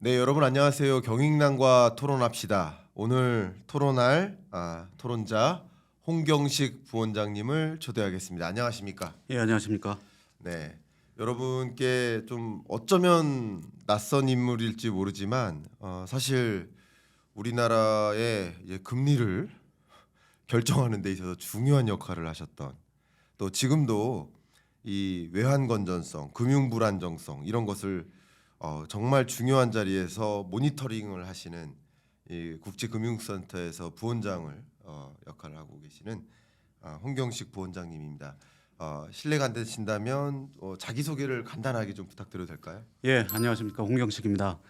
네, 여러분 안녕하세요. 경익난과 토론합시다. 오늘 토론할 토론자 홍경식 부원장님을 초대하겠습니다. 안녕하십니까? 예, 안녕하십니까? 네, 여러분께 좀 어쩌면 낯선 인물일지 모르지만 사실 우리나라의 이제 금리를 결정하는 데 있어서 중요한 역할을 하셨던, 또 지금도 이 외환 건전성, 금융 불안정성 이런 것을 정말 중요한 자리에서 모니터링을 하시는 이 국제금융센터에서 부원장을 역할을 하고 계시는 홍경식 부원장님입니다. 실례가 안 되신다면 자기 소개를 간단하게 좀 부탁드려도 될까요? 예, 안녕하십니까? 홍경식입니다.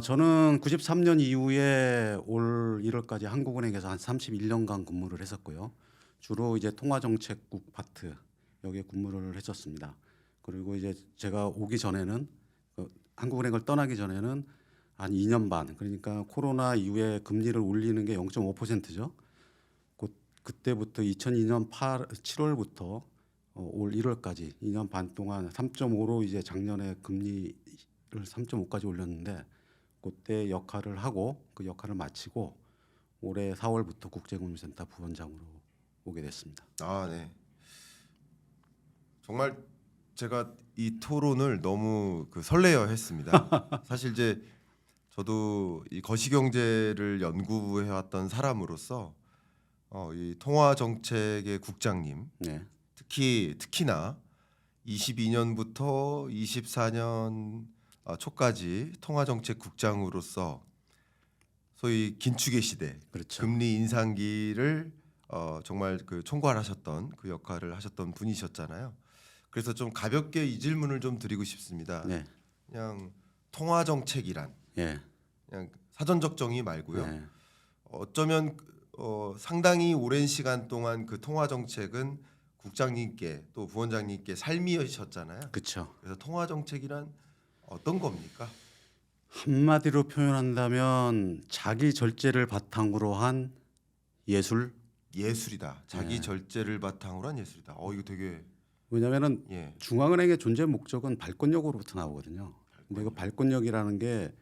저는 93년 이후에 올 1월까지 한국은행에서 한 31년간 근무를 했었고요. 주로 이제 통화정책국 파트 여기에 근무를 했었습니다. 그리고 이제 제가 오기 전에는 한국은행을 떠나기 전에는 한 2년 반, 그러니까 코로나 이후에 금리를 올리는 게 0.5%죠. 그때부터 2002년 7월부터 올 1월까지 2년 반 동안 3.5로 이제 작년에 금리를 3.5까지 올렸는데, 그때 역할을 하고 그 역할을 마치고 올해 4월부터 국제금융센터 부원장으로 오게 됐습니다. 네. 정말 제가 이 토론을 너무 설레어 했습니다. 사실 이제 저도 이 거시경제를 연구해 왔던 사람으로서 이 통화 정책의 국장님, 네, 특히나 22년부터 24년 초까지 통화 정책 국장으로서 소위 긴축의 시대, 그렇죠. 금리 인상기를 정말 총괄하셨던 그 역할을 하셨던 분이셨잖아요. 그래서 좀 가볍게 이 질문을 좀 드리고 싶습니다. 네, 그냥 통화 정책이란 예, 그냥 사전적 정의 말고요. 네, 어쩌면 상당히 오랜 시간 동안 그 통화 정책은 국장님께 또 부원장님께 삶이셨잖아요. 그렇죠. 그래서 통화 정책이란 어떤 겁니까? 한마디로 표현한다면 자기 절제를 바탕으로 한 예술. 예술이다. 자기 절제를 바탕으로 한 예술이다. 이거 되게 왜냐하면은 예. 중앙은행의 존재 목적은 발권력으로부터 나오거든요. 근데 그 발권력이라는 게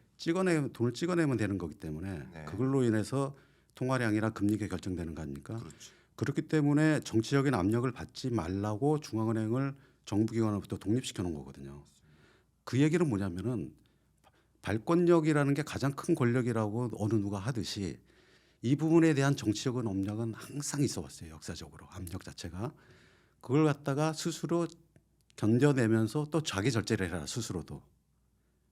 돈을 찍어내면 되는 거기 때문에 네. 그걸로 인해서 통화량이나 금리가 결정되는 거 아닙니까? 그렇죠. 그렇기 때문에 정치적인 압력을 받지 말라고 중앙은행을 정부기관으로부터 독립시켜 놓은 거거든요. 그 얘기는 뭐냐면은 발권력이라는 게 가장 큰 권력이라고 어느 누가 하듯이 이 부분에 대한 정치적인 압력은 항상 있어 왔어요. 역사적으로 압력 자체가. 그걸 갖다가 스스로 견뎌내면서 또 자기 절제를 해라 스스로도.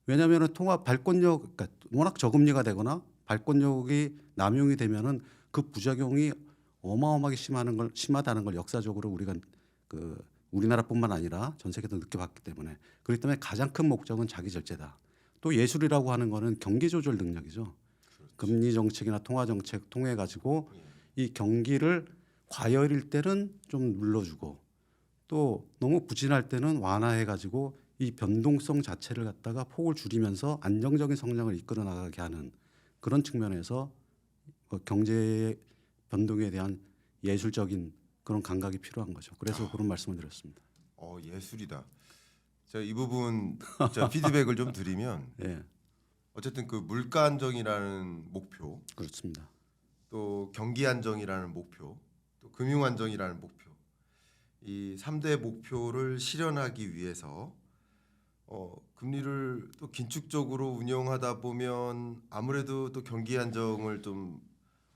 왜냐하면 통화 발권력, 그러니까 워낙 저금리가 되거나 발권력이 남용이 되면은 그 부작용이 어마어마하게 심하다는 걸 역사적으로 우리가 우리나라뿐만 아니라 전 세계도 느껴봤기 때문에, 그렇기 때문에 가장 큰 목적은 자기 절제다. 또 예술이라고 하는 거는 경기 조절 능력이죠. 금리 정책이나 통화 정책 통해 가지고 이 경기를 과열일 때는 좀 눌러주고 또 너무 부진할 때는 완화해 가지고 이 변동성 자체를 갖다가 폭을 줄이면서 안정적인 성장을 이끌어 나가게 하는 그런 측면에서 경제 변동에 대한 예술적인 그런 감각이 필요한 거죠. 그래서 그런 말씀을 드렸습니다. 예술이다. 제가 이 부분 제가 피드백을 좀 드리면 예, 어쨌든 그 물가 안정이라는 목표, 그렇습니다. 또 경기 안정이라는 목표, 또 금융 안정이라는 목표, 이 3대 목표를 실현하기 위해서 금리를 또 긴축적으로 운영하다 보면 아무래도 또 경기 안정을 좀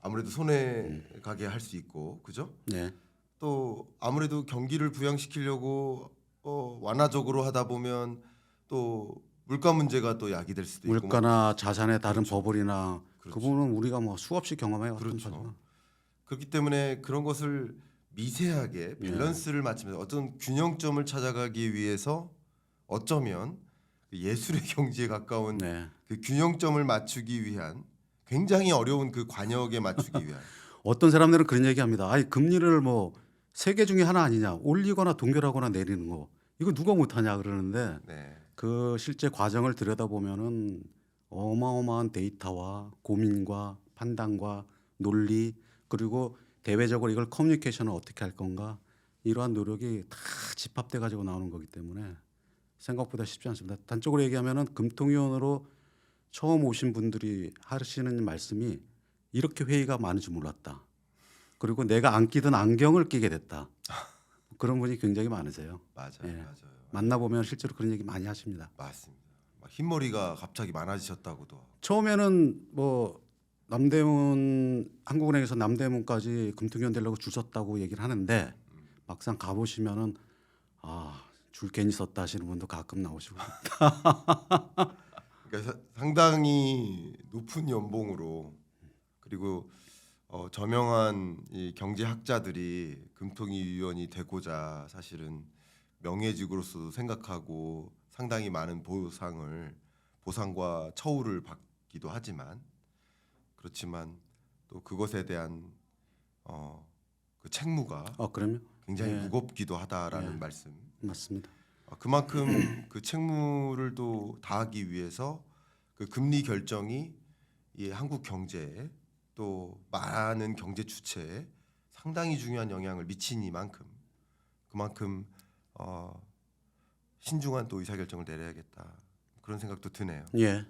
아무래도 손해 가게 할 수 있고, 그죠? 네, 또 아무래도 경기를 부양시키려고 완화적으로 하다 보면 또 물가 문제가 또 야기될 수도 있고, 물가나 자산의 다른 그렇죠. 버블이나 그렇죠. 그 부분은 우리가 뭐 수없이 경험해 왔던 그렇죠. 거죠. 그렇기 때문에 그런 것을 미세하게 네. 밸런스를 맞추면서 어떤 균형점을 찾아가기 위해서 어쩌면 그 예술의 경지에 가까운 네. 그 균형점을 맞추기 위한 굉장히 어려운 그 관역에 맞추기 위한 어떤 사람들은 그런 얘기합니다. 아니 금리를 뭐 세계 중에 하나 아니냐, 올리거나 동결하거나 내리는 거 이거 누가 못하냐 그러는데, 네. 그 실제 과정을 들여다보면은 어마어마한 데이터와 고민과 판단과 논리, 그리고 대외적으로 이걸 커뮤니케이션을 어떻게 할 건가, 이러한 노력이 다 집합돼 가지고 나오는 거기 때문에 생각보다 쉽지 않습니다. 단적으로 얘기하면은 금통위원으로 처음 오신 분들이 하시는 말씀이 이렇게 회의가 많은 줄 몰랐다. 그리고 내가 안 끼던 안경을 끼게 됐다. 그런 분이 굉장히 많으세요. 맞아요, 예. 맞아요. 만나보면 실제로 그런 얘기 많이 하십니다. 맞습니다. 막 흰머리가 갑자기 많아지셨다고도. 처음에는 뭐 남대문 한국은행에서 남대문까지 금통위원 되려고 줄 섰다고 얘기를 하는데 막상 가보시면은 줄 괜히 섰다 하시는 분도 가끔 나오시고. 그러니까 상당히 높은 연봉으로 그리고 저명한 이 경제학자들이 금통위 위원이 되고자 사실은 명예직으로서 생각하고 상당히 많은 보상과 처우를 받기도 하지만 그렇지만 또 그것에 대한 그 책무가 그러면 굉장히 예. 무겁기도 하다라는 예. 말씀. 맞습니다. 그만큼 그 책무를 또 다하기 위해서 그 금리 결정이 이 한국 경제에 또 많은 경제 주체에 상당히 중요한 영향을 미치니만큼 그만큼 신중한 또 의사결정을 내려야겠다 그런 생각도 드네요. 예.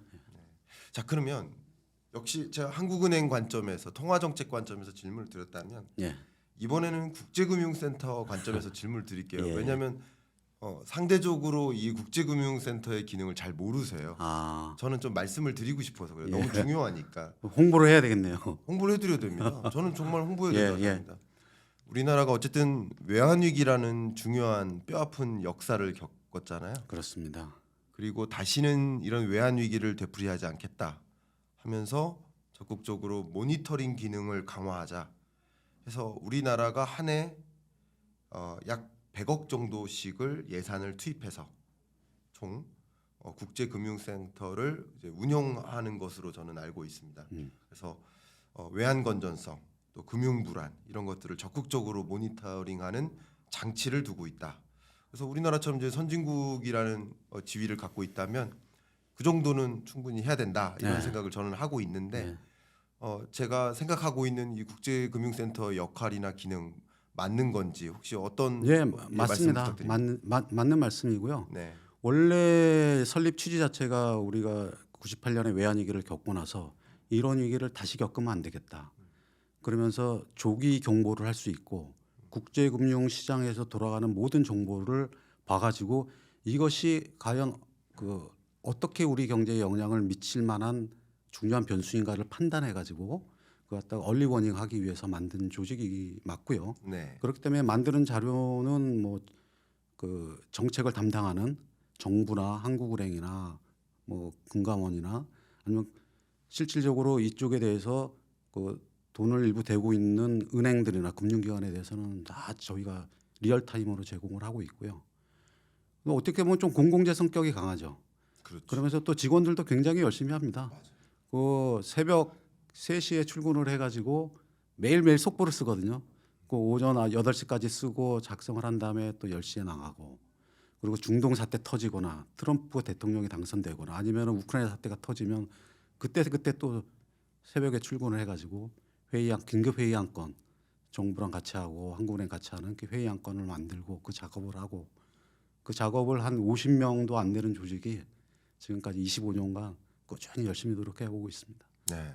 자 그러면 역시 제가 한국은행 관점에서 통화정책 관점에서 질문을 드렸다면 예. 이번에는 국제금융센터 관점에서 질문을 드릴게요. 예. 왜냐하면 상대적으로 이 국제금융센터의 기능을 잘 모르세요. 저는 좀 말씀을 드리고 싶어서 그래요. 너무 중요하니까 홍보를 해야 되겠네요. 홍보를 해드려야 됩니다. 저는 정말 홍보해야 예, 된다고 합니다. 우리나라가 어쨌든 외환위기라는 중요한 뼈아픈 역사를 겪었잖아요. 그렇습니다. 그리고 다시는 이런 외환위기를 되풀이하지 않겠다 하면서 적극적으로 모니터링 기능을 강화하자 해서 우리나라가 한 해 약 100억 정도씩을 예산을 투입해서 총 국제금융센터를 이제 운영하는 것으로 저는 알고 있습니다. 그래서 외환 건전성, 또 금융 불안 이런 것들을 적극적으로 모니터링하는 장치를 두고 있다. 그래서 우리나라처럼 이제 선진국이라는 지위를 갖고 있다면 그 정도는 충분히 해야 된다 이런 네. 생각을 저는 하고 있는데 네. 제가 생각하고 있는 이 국제금융센터 역할이나 기능 맞는 건지 혹시 어떤 예, 말씀 맞습니다. 부탁드립니다. 맞는 말씀이고요. 네, 원래 설립 취지 자체가 우리가 98년에 외환위기를 겪고 나서 이런 위기를 다시 겪으면 안 되겠다. 그러면서 조기 경보를 할 수 있고 국제금융 시장에서 돌아가는 모든 정보를 봐가지고 이것이 과연 어떻게 우리 경제에 영향을 미칠 만한 중요한 변수인가를 판단해가지고 그거 갖다가 얼리 워닝 하기 위해서 만든 조직이 맞고요. 네, 그렇기 때문에 만드는 자료는 뭐 그 정책을 담당하는 정부나 한국은행이나 뭐 금감원이나 아니면 실질적으로 이쪽에 대해서 그 돈을 일부 대고 있는 은행들이나 금융기관에 대해서는 다 저희가 리얼타임으로 제공을 하고 있고요. 어떻게 보면 좀 공공재 성격이 강하죠. 그렇죠. 그러면서 또 직원들도 굉장히 열심히 합니다. 맞아요. 그 새벽 3시에 출근을 해가지고 매일매일 속보를 쓰거든요. 그 오전 8시까지 쓰고 작성을 한 다음에 또 10시에 나가고 그리고 중동 사태 터지거나 트럼프 대통령이 당선되거나 아니면 우크라이나 사태가 터지면 그때 또 새벽에 출근을 해가지고 긴급 회의 한 건 정부랑 같이 하고 한국은행 같이 하는 그 회의 한 건을 만들고 그 작업을 하고 그 작업을 한 50명도 안 되는 조직이 지금까지 25년간 꾸준히 열심히 노력해 오고 있습니다. 네.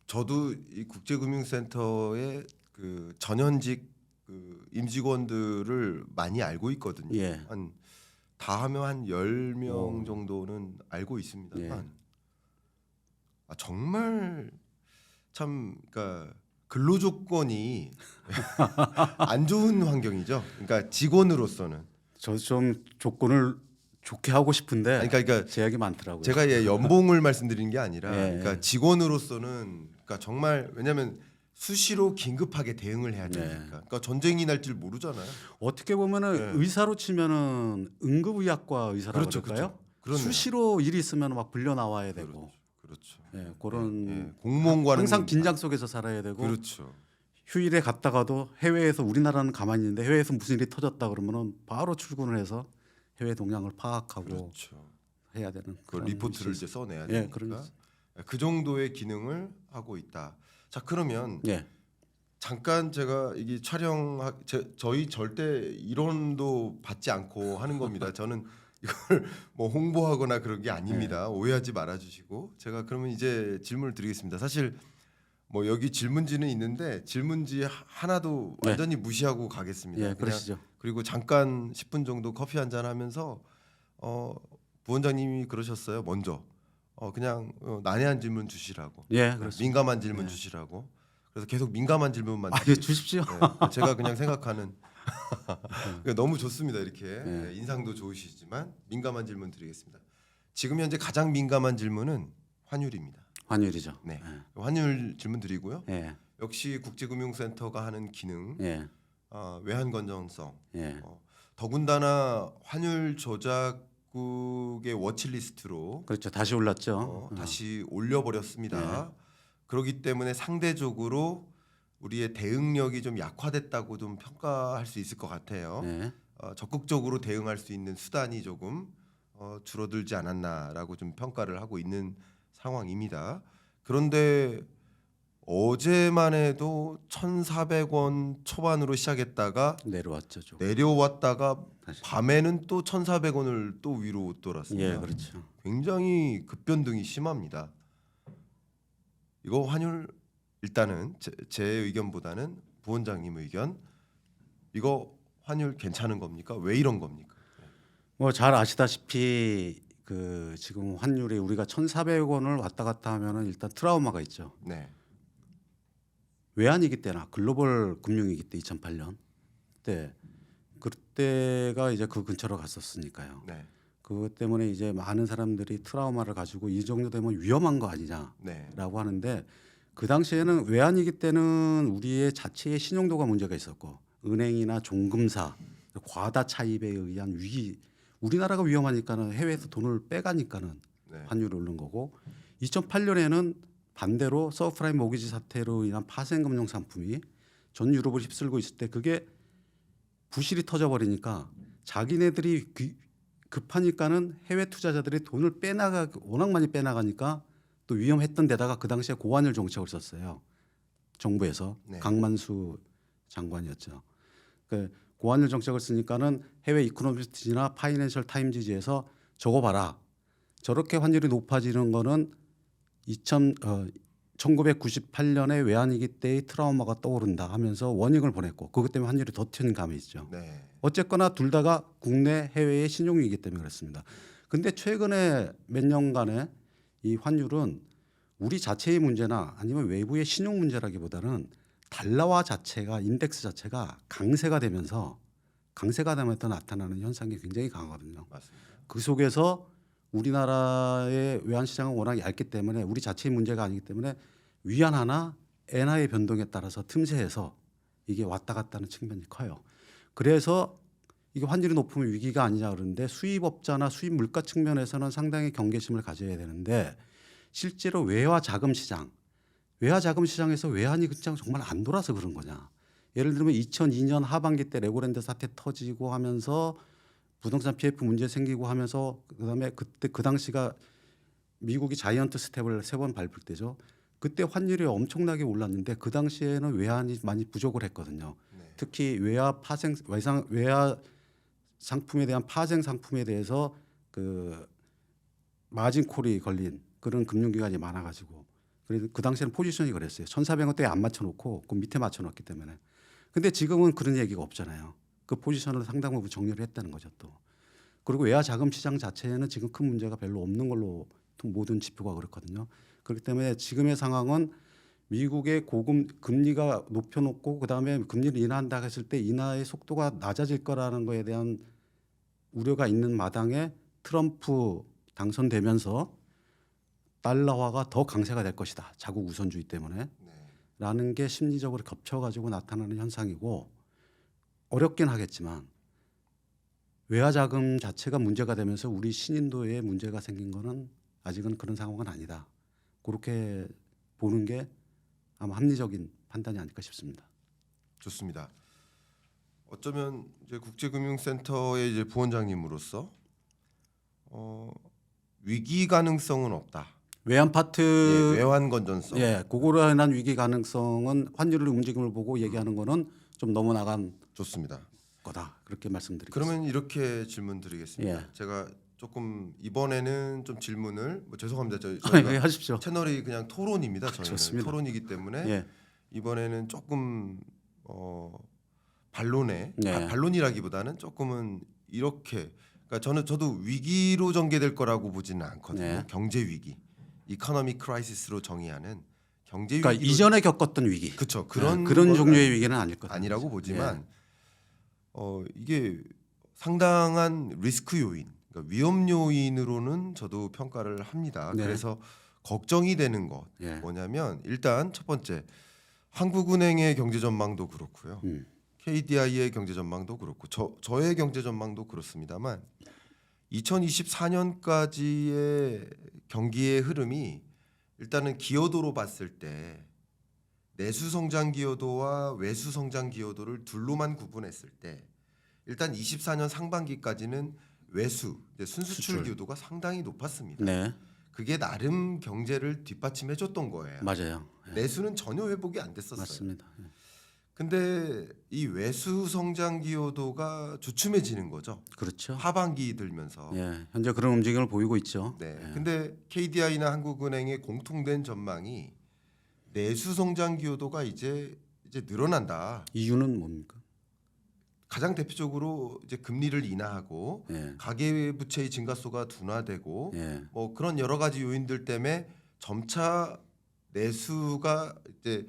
저도 이 국제금융센터의 그 전현직 그 임직원들을 많이 알고 있거든요. 예. 다 하면 한 10명 정도는 알고 있습니다만 정말 참 그러니까 근로 조건이 안 좋은 환경이죠. 그러니까 직원으로서는 저 좀 조건을 좋게 하고 싶은데 아니, 그러니까 제약이 많더라고요. 제가 연봉을 말씀드리는 게 아니라 예. 그러니까 직원으로서는 그러니까 정말 왜냐하면 수시로 긴급하게 대응을 해야 되니까 네. 그러니까 전쟁이 날 줄 모르잖아요. 어떻게 보면은 네. 의사로 치면은 응급의학과 의사라고 그렇죠, 그럴까요? 그렇네요. 수시로 일이 있으면 막 불려 나와야 되고, 그렇죠. 예, 그런 예. 공무원과는 항상 긴장 속에서 살아야 되고, 그렇죠. 휴일에 갔다가도 해외에서 우리나라는 가만히 있는데 해외에서 무슨 일이 터졌다 그러면은 바로 출근을 해서 해외 동향을 파악하고 그렇죠. 해야 되는 그 그런 리포트를 위치에서. 이제 써내야 예, 되니까 그런 그 정도의 기능을 하고 있다. 자 그러면 예, 잠깐 제가 이게 저희 절대 이론도 받지 않고 하는 겁니다. 저는 이걸 뭐 홍보하거나 그런 게 아닙니다. 오해하지 말아주시고 제가 그러면 이제 질문을 드리겠습니다. 사실 뭐 여기 질문지는 있는데 질문지 하나도 네. 완전히 무시하고 가겠습니다. 예, 그러시죠. 그리고 잠깐 10분 정도 커피 한 잔 하면서 부원장님이 그러셨어요. 먼저 그냥 난해한 질문 주시라고, 예, 그렇습니다. 민감한 질문 주시라고. 그래서 계속 민감한 질문만 예, 주십시오. 네, 제가 그냥 생각하는 너무 좋습니다. 이렇게 네. 인상도 좋으시지만 민감한 질문 드리겠습니다. 지금 현재 가장 민감한 질문은 환율입니다. 환율이죠. 네, 환율 질문 드리고요. 예, 역시 국제금융센터가 하는 기능 예, 외환 건전성. 예, 더군다나 환율 조작국의 워치리스트로 그렇죠. 다시 올랐죠. 다시 올려버렸습니다. 그렇기 때문에 상대적으로 우리의 대응력이 좀 약화됐다고 좀 평가할 수 있을 것 같아요. 예, 적극적으로 대응할 수 있는 수단이 조금 줄어들지 않았나라고 좀 평가를 하고 있는 상황입니다. 그런데 어제만 해도 1,400원 초반으로 시작했다가 내려왔죠. 좀. 내려왔다가 다시. 밤에는 또 1,400원을 또 위로 돌았습니다. 예, 그렇죠. 굉장히 급변동이 심합니다. 이거 환율 일단은 제 의견보다는 부원장님 의견 이거 환율 괜찮은 겁니까? 왜 이런 겁니까? 뭐 잘 아시다시피 그 지금 환율이 우리가 1,400원을 왔다 갔다 하면은 일단 트라우마가 있죠. 네, 외환위기 때나 글로벌 금융위기 때 2008년 그때가 이제 그 근처로 갔었으니까요. 네, 그것 때문에 이제 많은 사람들이 트라우마를 가지고 이 정도 되면 위험한 거 아니냐라고 네, 하는데 그 당시에는 외환위기 때는 우리의 자체의 신용도가 문제가 있었고 은행이나 종금사 과다 차입에 의한 위기 우리나라가 위험하니까는 해외에서 돈을 빼가니까는 네. 환율이 오른 거고 2008년에는 반대로 서브프라임 모기지 사태로 인한 파생금융 상품이 전 유럽을 휩쓸고 있을 때 그게 부실이 터져버리니까 자기네들이 급하니까는 해외 투자자들이 돈을 워낙 많이 빼나가니까 또 위험했던 데다가 그 당시에 고환율 정책을 썼어요. 정부에서 네. 강만수 장관이었죠. 그 고환율 정책을 쓰니까는 해외 이코노미스트나 파이낸셜 타임즈지에서 저거 봐라. 저렇게 환율이 높아지는 거는 1998년에 외환위기 때의 트라우마가 떠오른다 하면서 워닝을 보냈고 그것 때문에 환율이 더 튀는 감이 있죠. 네. 어쨌거나 둘 다가 국내 해외의 신용위기 때문에 그렇습니다. 근데 최근에 몇 년간의 이 환율은 우리 자체의 문제나 아니면 외부의 신용 문제라기보다는 달러화 자체가 인덱스 자체가 강세가 되면서 나타나는 현상이 굉장히 강하거든요. 맞습니다. 그 속에서 우리나라의 외환 시장은 워낙 얇기 때문에 우리 자체의 문제가 아니기 때문에 위안 하나 엔화의 변동에 따라서 틈새에서 이게 왔다 갔다 하는 측면이 커요. 그래서 이게 환율이 높으면 위기가 아니냐 그러는데 수입업자나 수입 물가 측면에서는 상당히 경계심을 가져야 되는데 실제로 외화 자금 시장에서 외환이 그냥 정말 안 돌아서 그런 거냐. 예를 들면 2002년 하반기 때 레고랜드 사태 터지고 하면서 부동산 PF 문제 생기고 하면서 그다음에 그때 그 당시가 미국이 자이언트 스텝을 3번 밟을 때죠. 그때 환율이 엄청나게 올랐는데 그 당시에는 외환이 많이 부족을 했거든요. 네. 특히 외화 상품에 대한 파생 상품에 대해서 그 마진 콜이 걸린 그런 금융기관이 많아가지고 그래서 그 당시에는 포지션이 그랬어요. 1,400원대에 안 맞춰놓고 그 밑에 맞춰놨기 때문에. 근데 지금은 그런 얘기가 없잖아요. 그 포지션을 상당 부분 정리를 했다는 거죠 또. 그리고 외화 자금 시장 자체에는 지금 큰 문제가 별로 없는 걸로 모든 지표가 그렇거든요. 그렇기 때문에 지금의 상황은 미국의 금리가 높여놓고 그다음에 금리를 인하한다 했을 때 인하의 속도가 낮아질 거라는 거에 대한 우려가 있는 마당에 트럼프 당선되면서 달러화가 더 강세가 될 것이다. 자국 우선주의 때문에. 네. 라는 게 심리적으로 겹쳐가지고 나타나는 현상이고 어렵긴 하겠지만 외화자금 자체가 문제가 되면서 우리 신인도에 문제가 생긴 거는 아직은 그런 상황은 아니다. 그렇게 보는 게 아마 합리적인 판단이 아닐까 싶습니다. 좋습니다. 어쩌면 이제 국제금융센터의 이제 부원장님으로서 위기 가능성은 없다. 외환 파트 외환 건전성. 그거로 인한 위기 가능성은 환율의 움직임을 보고 얘기하는 거는 좀 너무 나간 좋습니다. 거다. 그렇게 말씀드리겠습니다. 그러면 이렇게 질문드리겠습니다. 예. 제가 조금 이번에는 좀 질문을 죄송합니다. 예, 하십시오. 채널이 그냥 토론입니다. 저희는 좋습니다. 토론이기 때문에 예. 이번에는 조금 반론에 예. 반론이라기보다는 조금은 이렇게 그러니까 저도 위기로 전개될 거라고 보지는 않거든요. 예. 경제 위기, 이코노믹 크라이시스로 정의하는 경제 위기. 그러니까 이전에 겪었던 위기. 그렇죠. 그런 건 종류의 위기는 아닐 거다. 아니라고 보지만 예. 이게 상당한 리스크 요인, 그러니까 위험 요인으로는 저도 평가를 합니다. 네. 그래서 걱정이 되는 것 예. 뭐냐면 일단 첫 번째 한국은행의 경제 전망도 그렇고요. KDI의 경제 전망도 그렇고 저의 경제 전망도 그렇습니다만 2024년까지의 경기의 흐름이 일단은 기여도로 봤을 때 내수 성장 기여도와 외수 성장 기여도를 둘로만 구분했을 때 일단 24년 상반기까지는 외수 순수출 수출. 기여도가 상당히 높았습니다. 네. 그게 나름 경제를 뒷받침해 줬던 거예요. 맞아요. 예. 내수는 전혀 회복이 안 됐었어요. 맞습니다. 예. 근데 이 외수 성장 기여도가 주춤해지는 거죠. 그렇죠. 하반기 들면서. 예. 현재 그런 움직임을 보이고 있죠. 네. 예. 근데 KDI나 한국은행의 공통된 전망이 내수 성장 기여도가 이제 늘어난다. 이유는 뭡니까? 가장 대표적으로 이제 금리를 인하하고 예. 가계 부채의 증가속가 둔화되고 예. 뭐 그런 여러 가지 요인들 때문에 점차 내수가 이제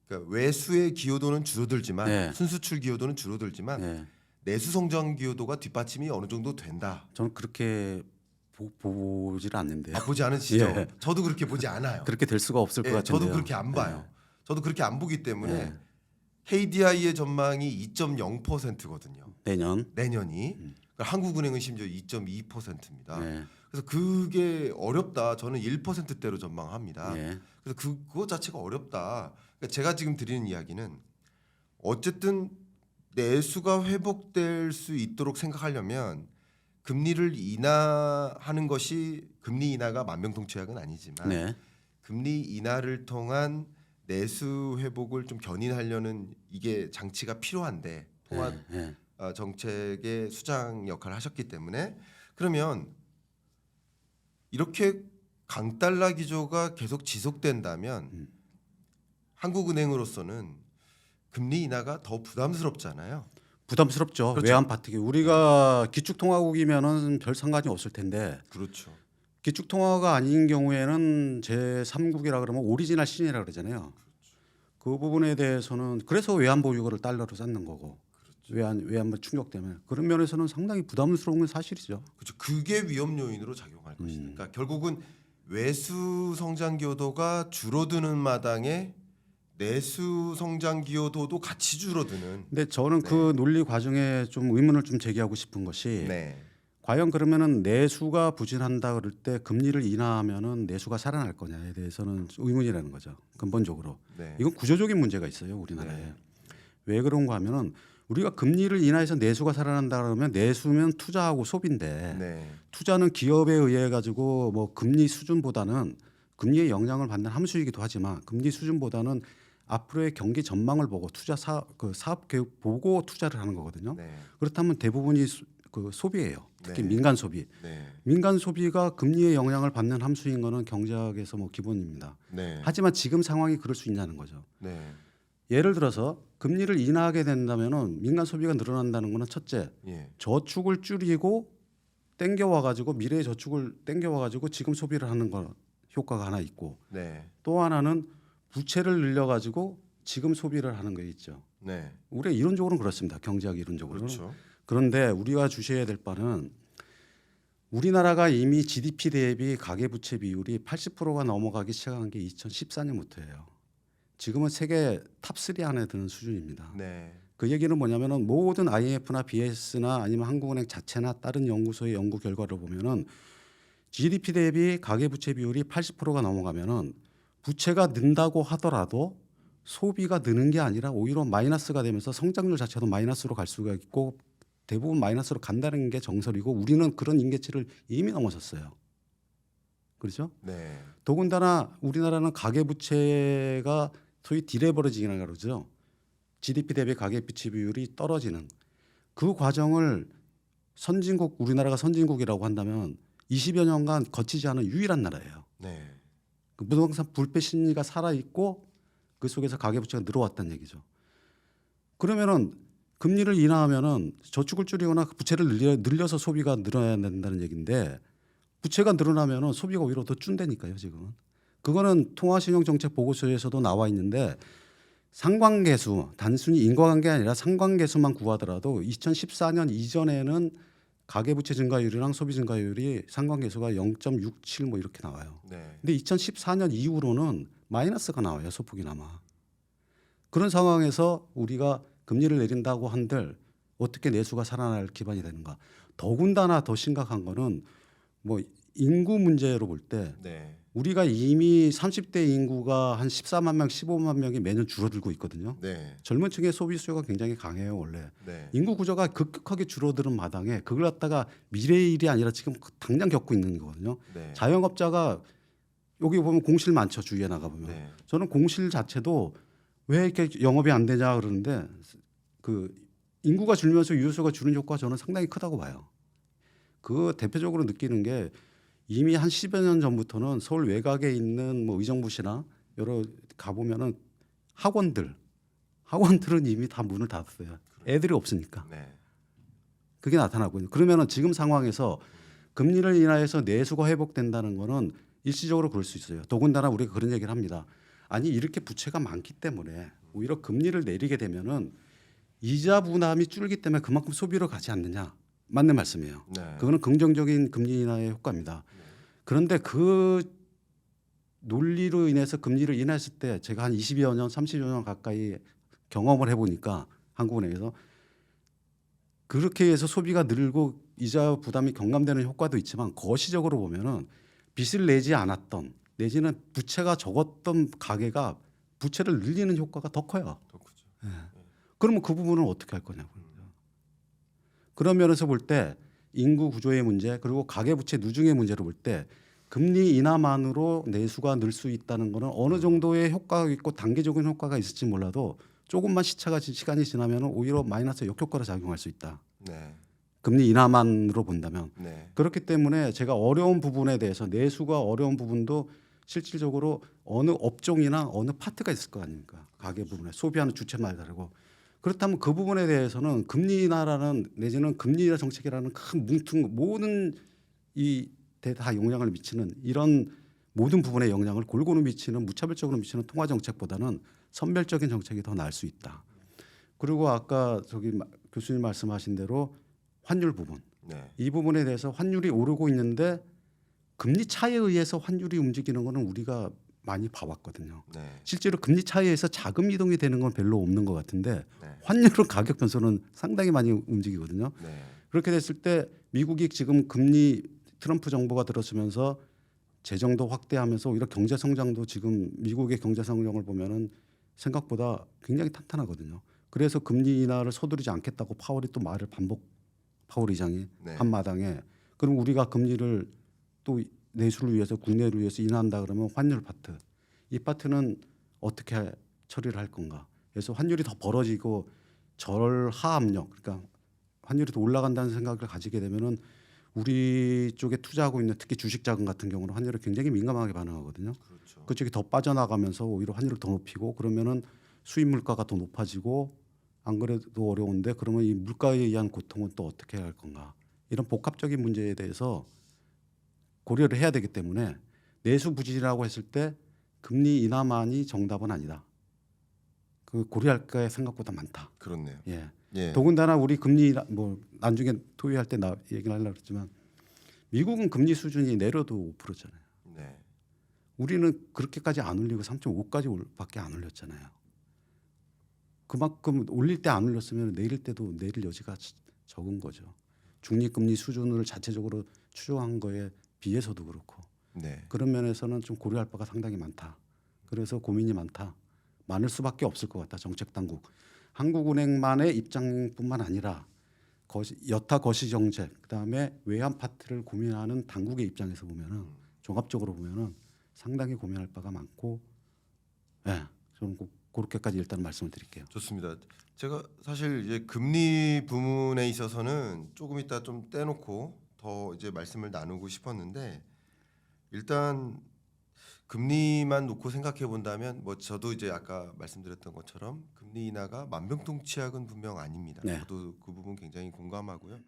그러니까 외수의 기여도는 줄어들지만 네. 순수출 기여도는 줄어들지만 예. 내수 성장 기여도가 뒷받침이 어느 정도 된다. 저는 그렇게 보지를 않는데요. 보지 않으시죠? 예. 저도 그렇게 보지 않아요. 그렇게 될 수가 없을 것 예, 같은데요. 저도 그렇게 안 봐요. 저도 그렇게 안 보기 때문에 예. KDI의 전망이 2.0%거든요. 내년. 내년이 그러니까 한국은행은 심지어 2.2%입니다. 예. 그래서 그게 어렵다. 저는 1%대로 전망합니다. 예. 그래서 그거 자체가 어렵다. 그러니까 제가 지금 드리는 이야기는 어쨌든 내수가 회복될 수 있도록 생각하려면 금리를 인하하는 것이 금리 인하가 만병통치약은 아니지만 네. 금리 인하를 통한 내수 회복을 좀 견인하려는 이게 장치가 필요한데 통화 예. 정책의 수장 역할을 하셨기 때문에 그러면 이렇게 강달러 기조가 계속 지속된다면 한국은행으로서는 금리 인하가 더 부담스럽잖아요. 부담스럽죠. 그렇죠. 외환 파트기. 우리가 기축통화국이면은 별 상관이 없을 텐데 그렇죠. 기축통화가 아닌 경우에는 제3국이라 그러면 오리지널 신이라 그러잖아요. 그 부분에 대해서는 그래서 외환 보유고를 달러로 쌓는 거고 외환 충격 때문에 그런 면에서는 상당히 부담스러운 건 사실이죠. 그렇죠. 그게 위험 요인으로 작용할 것이다. 그러니까 결국은 외수 성장 기여도가 줄어드는 마당에 내수 성장 기여도도 같이 줄어드는. 근데 저는 그 논리 과정에 좀 의문을 좀 제기하고 싶은 것이 네. 과연 그러면은 내수가 부진한다 그럴 때 금리를 인하하면은 내수가 살아날 거냐에 대해서는 의문이라는 거죠. 근본적으로. 네. 이건 구조적인 문제가 있어요, 우리나라에. 네. 왜 그런가 하면은 우리가 금리를 인하해서 내수가 살아난다 그러면 내수면 투자하고 소비인데 네. 투자는 기업에 의해 가지고 뭐 금리 수준보다는 금리의 영향을 받는 함수이기도 하지만 금리 수준보다는 앞으로의 경기 전망을 보고 사업 계획 보고 투자를 하는 거거든요. 네. 그렇다면 대부분이 그 소비예요. 특히 네. 민간 소비. 네. 민간 소비가 금리의 영향을 받는 함수인 거는 경제학에서 뭐 기본입니다. 네. 하지만 지금 상황이 그럴 수 있냐는 거죠. 네. 예를 들어서 금리를 인하하게 된다면은 민간 소비가 늘어난다는 거는 첫째 예. 저축을 줄이고 땡겨와 가지고 미래의 저축을 땡겨와 가지고 지금 소비를 하는 거 효과가 하나 있고 네. 또 하나는 부채를 늘려 가지고 지금 소비를 하는 거 있죠. 네. 우리가 이론적으로는 그렇습니다. 경제학 이론적으로는. 그렇죠. 그런데 우리가 주셔야 될 바는 우리나라가 이미 GDP 대비 가계부채 비율이 80%가 넘어가기 시작한 게 2014년부터예요. 지금은 세계 탑3 안에 드는 수준입니다. 네. 그 얘기는 뭐냐면은 모든 IMF나 BS나 아니면 한국은행 자체나 다른 연구소의 연구 결과를 보면은 GDP 대비 가계부채 비율이 80%가 넘어가면은 부채가 는다고 하더라도 소비가 느는 게 아니라 오히려 마이너스가 되면서 성장률 자체도 마이너스로 갈 수가 있고 대부분 마이너스로 간다는 게 정설이고 우리는 그런 임계치를 이미 넘어섰어요. 그렇죠? 네. 더군다나 우리나라는 가계부채가 소위 디레버리징이라고 그러죠. GDP 대비 가계부채 비율이 떨어지는 그 과정을 선진국 우리나라가 선진국이라고 한다면 20여 년간 거치지 않은 유일한 나라예요. 네. 그 부동산 불패 심리가 살아 있고 그 속에서 가계부채가 늘어왔다는 얘기죠. 그러면은 금리를 인하하면은 저축을 줄이거나 부채를 늘려서 소비가 늘어나야 된다는 얘기인데 부채가 늘어나면은 소비가 오히려 더 준다니까요. 지금은 그거는 통화신용정책 보고서에서도 나와 있는데 상관계수 단순히 인과관계 아니라 상관계수만 구하더라도 2014년 이전에는 가계부채 증가율이랑 소비 증가율이 상관계수가 0.67 뭐 이렇게 나와요. 네. 근데 2014년 이후로는 마이너스가 나와요. 소폭이나마. 그런 상황에서 우리가 금리를 내린다고 한들 어떻게 내수가 살아날 기반이 되는가. 더군다나 더 심각한 거는 뭐 인구 문제로 볼 때 네. 우리가 이미 30대 인구가 한 14만 명, 15만 명이 매년 줄어들고 있거든요. 네. 젊은 층의 소비 수요가 굉장히 강해요, 원래. 네. 인구 구조가 급격하게 줄어드는 마당에 그걸 갖다가 미래의 일이 아니라 지금 당장 겪고 있는 거거든요. 네. 자영업자가 여기 보면 공실 많죠, 주위에 나가 보면. 네. 저는 공실 자체도 왜 이렇게 영업이 안 되냐 그러는데 그 인구가 줄면서 유효수가 줄는 효과가 저는 상당히 크다고 봐요. 그 대표적으로 느끼는 게 이미 한 10여 년 전부터는 서울 외곽에 있는 뭐 의정부시나 여러 가보면은 학원들은 이미 다 문을 닫았어요. 애들이 없으니까. 네. 그게 나타나고 있는. 그러면은 지금 상황에서 금리를 인하여서 내수가 회복된다는 거는 일시적으로 그럴 수 있어요. 더군다나 우리가 그런 얘기를 합니다. 아니 이렇게 부채가 많기 때문에 오히려 금리를 내리게 되면은 이자 부담이 줄기 때문에 그만큼 소비로 가지 않느냐. 맞는 말씀이에요. 네. 그거는 긍정적인 금리 인하의 효과입니다. 그런데 그 논리로 인해서 금리를 인하했을 때 제가 한 20여 년, 30여 년 가까이 경험을 해보니까 한국은행에서 그렇게 해서 소비가 늘고 이자 부담이 경감되는 효과도 있지만 거시적으로 보면은 빚을 내지 않았던 내지는 부채가 적었던 가게가 부채를 늘리는 효과가 더 커요. 더 크죠. 그러면 그 부분은 어떻게 할 거냐고요. 그런 면에서 볼 때 인구 구조의 문제 그리고 가계부채 누중의 문제로 볼 때 금리 인하만으로 내수가 늘 수 있다는 거는 어느 정도의 효과가 있고 단기적인 효과가 있을지 몰라도 조금만 시간이 지나면 오히려 마이너스 역효과로 작용할 수 있다. 네. 금리 인하만으로 본다면. 네. 그렇기 때문에 제가 어려운 부분에 대해서 내수가 어려운 부분도 실질적으로 어느 업종이나 어느 파트가 있을 거 아닙니까? 가계 부분에 소비하는 주체마다 다르고 그렇다면 그 부분에 대해서는 금리 인하라는 내지는 금리 인하 정책이라는 큰 뭉뚱 모든 이 다 영향을 미치는 이런 모든 부분에 영향을 골고루 미치는 무차별적으로 미치는 통화 정책보다는 선별적인 정책이 더 나을 수 있다. 그리고 아까 교수님 말씀하신 대로 환율 부분 네. 이 부분에 대해서 환율이 오르고 있는데 금리 차에 의해서 환율이 움직이는 거는 우리가 많이 봐왔거든요. 네. 실제로 금리 차에 의해서 자금 이동이 되는 건 별로 없는 것 같은데 네. 환율은 가격 변수는 상당히 많이 움직이거든요. 네. 그렇게 됐을 때 미국이 지금 금리 트럼프 정부가 들어서면서 재정도 확대하면서 오히려 경제 성장도 지금 미국의 경제 성장을 보면은 생각보다 굉장히 탄탄하거든요. 그래서 금리 인하를 서두르지 않겠다고 파월이 또 말을 파월 의장이 네. 한마당에 그럼 우리가 금리를 또 내수를 위해서 국내를 위해서 인하한다 그러면 환율 파트 이 파트는 어떻게 처리를 할 건가? 그래서 환율이 더 벌어지고 절하 압력 그러니까 환율이 더 올라간다는 생각을 가지게 되면은 우리 쪽에 투자하고 있는 특히 주식 자금 같은 경우는 환율에 굉장히 민감하게 반응하거든요. 그렇죠. 그쪽이 더 빠져나가면서 오히려 환율을 더 높이고 그러면은 수입 물가가 더 높아지고 안 그래도 어려운데 그러면 이 물가에 의한 고통은 또 어떻게 해야 할 건가? 이런 복합적인 문제에 대해서 고려를 해야 되기 때문에 내수 부진이라고 했을 때 금리 인하만이 정답은 아니다. 그 고려할 게 생각보다 많다. 그렇네요. 예. 예. 더군다나 우리 금리 뭐 나중에 토의할 때 나 얘기를 하려고 그랬지만 미국은 금리 수준이 내려도 5%잖아요. 네. 우리는 그렇게까지 안 올리고 3.5까지밖에 안 올렸잖아요. 그만큼 올릴 때 안 올렸으면 내릴 때도 내릴 여지가 적은 거죠. 중립금리 수준을 자체적으로 추정한 거에 비해서도 그렇고 네. 그런 면에서는 좀 고려할 바가 상당히 많다. 그래서 고민이 많을 수밖에 없을 것 같다. 정책 당국. 한국은행만의 입장뿐만 아니라 여타 거시 정책 그다음에 외환 파트를 고민하는 당국의 입장에서 보면은 종합적으로 보면은 상당히 고민할 바가 많고, 예, 저는 꼭 그렇게까지 일단 말씀을 드릴게요. 좋습니다. 제가 사실 이제 금리 부분에 있어서는 조금 이따 좀 떼놓고 더 이제 말씀을 나누고 싶었는데 일단 금리만 놓고 생각해 본다면 뭐 저도 이제 아까 말씀드렸던 것처럼 금리 인하가 만병통치약은 분명 아닙니다. 네. 저도 그 부분 굉장히 공감하고요.